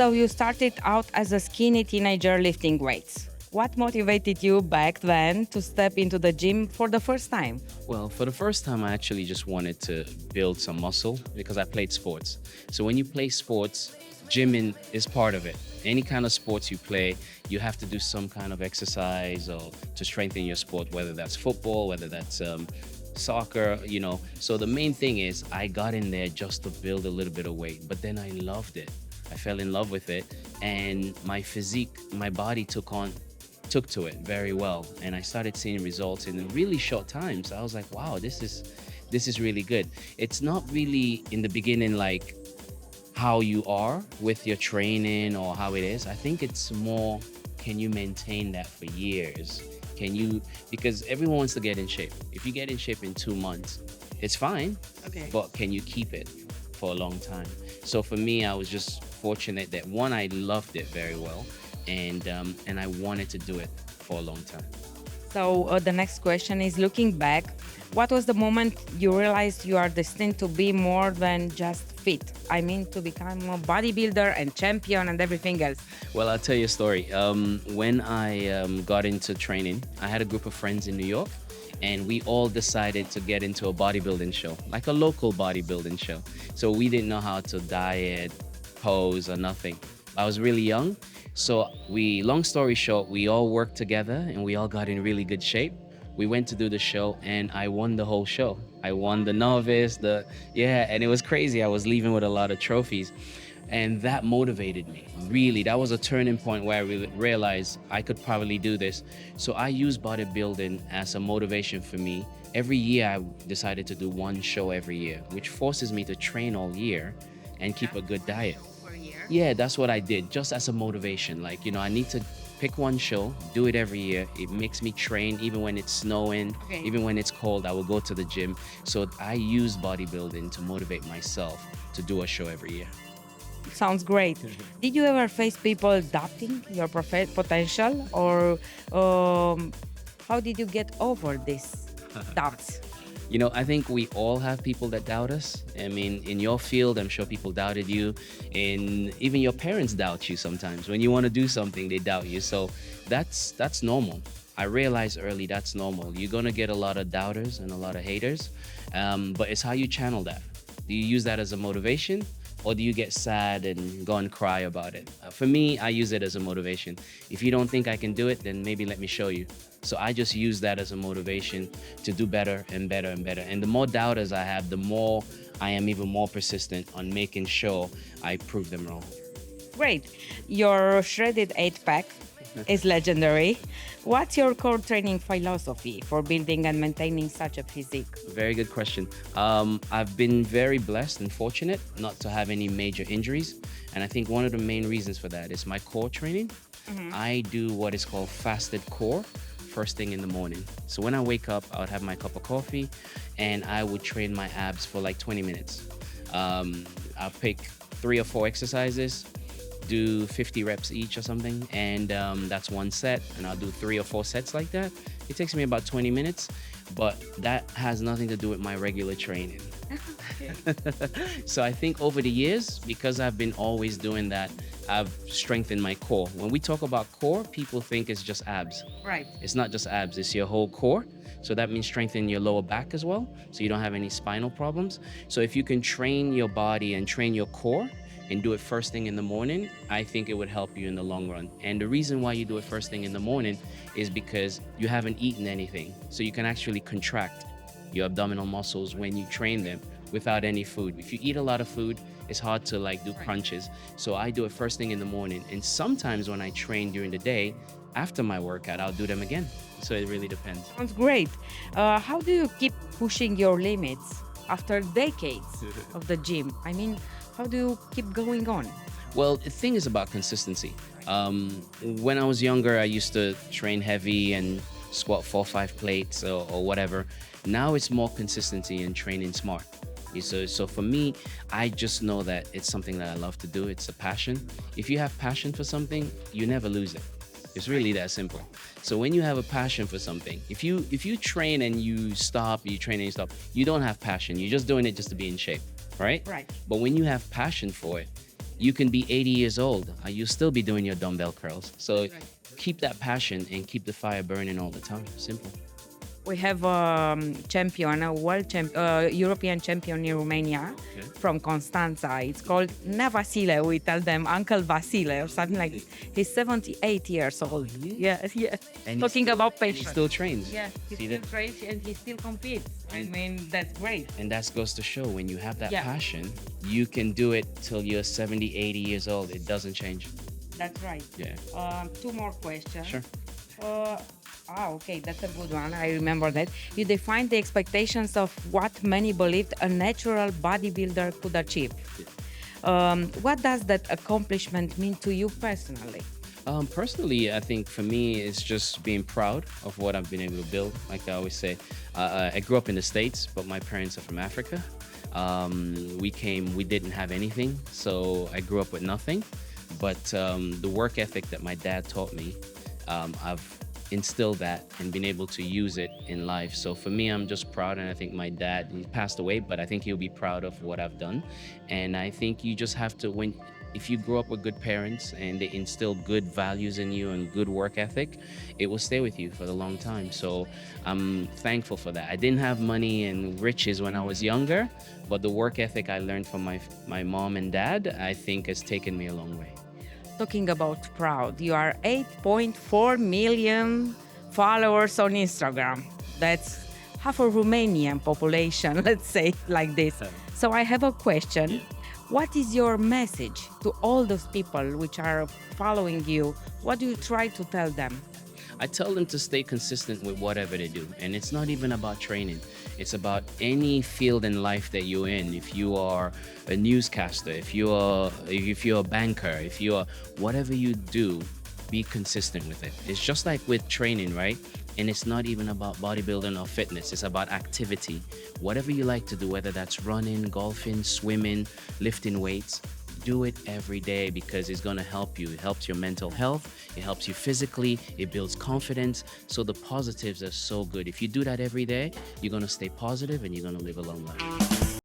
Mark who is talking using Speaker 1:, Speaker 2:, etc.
Speaker 1: So you started out as a skinny teenager lifting weights. What motivated you back then to step into the gym for the first time?
Speaker 2: Well, for the first time, I actually just wanted to build some muscle because I played sports. So when you play sports, gymming is part of it. Any kind of sports you play, you have to do some kind of exercise or to strengthen your sport, whether that's football, whether that's soccer. So the main thing is I got in there just to build a little bit of weight, but then I loved it. I fell in love with it, and my physique, my body took to it very well, and I started seeing results in really short times. I was like, wow, this is really good. It's not really in the beginning like how you are with your training or how it is. I think it's more, can you maintain that for years? Can you, because everyone wants to get in shape. If you get in shape in 2 months, it's fine,
Speaker 1: Okay.
Speaker 2: but can you keep it for a long time? So for me, I was just fortunate that one, I loved it very well, and I wanted to do it for a long time.
Speaker 1: So the next question is looking back, what was the moment you realized you are destined to be more than just fit? I mean, to become a bodybuilder and champion and everything else.
Speaker 2: Well, I'll tell you a story. When I got into training, I had a group of friends in New York, and we all decided to get into a bodybuilding show, like a local bodybuilding show. So we didn't know how to diet, pose, or nothing. I was really young. So long story short, we all worked together and we all got in really good shape. We went to do the show and I won the whole show. I won the novice, and it was crazy. I was leaving with a lot of trophies. And that motivated me. Really, that was a turning point where I really realized I could probably do this. So I use bodybuilding as a motivation for me. Every year I decided to do one show every year, which forces me to train all year and keep a good diet. Yeah, that's what I did, just as a motivation. Like, I need to pick one show, do it every year. It makes me train even when it's snowing,
Speaker 1: Okay.
Speaker 2: even when it's cold, I will go to the gym. So I use bodybuilding to motivate myself to do a show every year.
Speaker 1: Sounds great. Did you ever face people doubting your potential, or how did you get over this doubts?
Speaker 2: I think we all have people that doubt us. I mean, in your field, I'm sure people doubted you. Even your parents doubt you sometimes. When you want to do something, they doubt you. So that's normal. I realized early that's normal. You're gonna get a lot of doubters and a lot of haters, but it's how you channel that. Do you use that as a motivation, or do you get sad and go and cry about it? For me, I use it as a motivation. If you don't think I can do it, then maybe let me show you. So I just use that as a motivation to do better and better and better. And the more doubters I have, the more I am even more persistent on making sure I prove them wrong.
Speaker 1: Great. Your shredded 8 pack is legendary. What's your core training philosophy for building and maintaining such a physique?
Speaker 2: Very good question. I've been very blessed and fortunate not to have any major injuries. And I think one of the main reasons for that is my core training. I do what is called fasted core first thing in the morning. So when I wake up, I would have my cup of coffee and I would train my abs for like 20 minutes. I'll pick 3 or 4 exercises, do 50 reps each or something, and that's one set, and I'll do 3 or 4 sets like that. It takes me about 20 minutes, but that has nothing to do with my regular training. So I think over the years, because I've been always doing that, I've strengthened my core. When we talk about core, people think it's just abs.
Speaker 1: Right.
Speaker 2: It's not just abs, it's your whole core. So that means strengthening your lower back as well, so you don't have any spinal problems. So if you can train your body and train your core and do it first thing in the morning, I think it would help you in the long run. And the reason why you do it first thing in the morning is because you haven't eaten anything. So you can actually contract your abdominal muscles when you train them without any food. If you eat a lot of food, it's hard to do crunches. So I do it first thing in the morning. And sometimes when I train during the day, after my workout, I'll do them again. So it really depends.
Speaker 1: Sounds great. How do you keep pushing your limits after decades of the gym? I mean, how do you keep going on?
Speaker 2: Well, the thing is about consistency. When I was younger, I used to train heavy and squat 4 or 5 plates or whatever. Now it's more consistency and training smart. So for me, I just know that it's something that I love to do. It's a passion. If you have passion for something, you never lose it. It's really that simple. So when you have a passion for something, if you train and you stop, you train and you stop, you don't have passion. You're just doing it just to be in shape, right?
Speaker 1: Right.
Speaker 2: But when you have passion for it, You can be 80 years old, you still be doing your dumbbell curls. So
Speaker 1: Right.
Speaker 2: keep that passion and keep the fire burning all the time. Simple.
Speaker 1: We have a champion, a European champion in Romania
Speaker 2: Okay.
Speaker 1: from Constanța. It's called Vasile. We tell them Uncle Vasile or something like this. He's 78 years old. Yeah, yeah.
Speaker 2: And
Speaker 1: Talking about
Speaker 2: he
Speaker 1: passion.
Speaker 2: still trains.
Speaker 1: Yeah, he
Speaker 2: See
Speaker 1: still
Speaker 2: that?
Speaker 1: trains and he still competes. I
Speaker 2: And-
Speaker 1: mean, that's great.
Speaker 2: And that goes to show when you have that
Speaker 1: Yeah.
Speaker 2: passion, you can do it till you're 70, 80 years old. It doesn't change.
Speaker 1: That's right.
Speaker 2: Yeah.
Speaker 1: Two more questions.
Speaker 2: Sure.
Speaker 1: Okay, that's a good one. I remember that. You defined the expectations of what many believed a natural bodybuilder could achieve. What does that accomplishment mean to you personally?
Speaker 2: Personally, I think for me, it's just being proud of what I've been able to build. Like I always say, I grew up in the States, but my parents are from Africa. We didn't have anything, so I grew up with nothing. But the work ethic that my dad taught me, I've instilled that and been able to use it in life. So for me, I'm just proud, and I think my dad, he passed away, but I think he'll be proud of what I've done. And I think you just have to, if you grow up with good parents and they instill good values in you and good work ethic, it will stay with you for a long time. So I'm thankful for that. I didn't have money and riches when I was younger, but the work ethic I learned from my mom and dad, I think has taken me a long way.
Speaker 1: Talking about proud, you are 8.4 million followers on Instagram. That's half a Romanian population, let's say like this. So I have a question. What is your message to all those people which are following you? What do you try to tell them?
Speaker 2: I tell them to stay consistent with whatever they do. And it's not even about training. It's about any field in life that you're in. If you are a newscaster, if you're a banker, if you're whatever you do, be consistent with it. It's just like with training, right? And it's not even about bodybuilding or fitness. It's about activity. Whatever you like to do, whether that's running, golfing, swimming, lifting weights, do it every day because it's going to help you. It helps your mental health. It helps you physically. It builds confidence. So the positives are so good. If you do that every day, you're going to stay positive and you're going to live a long life.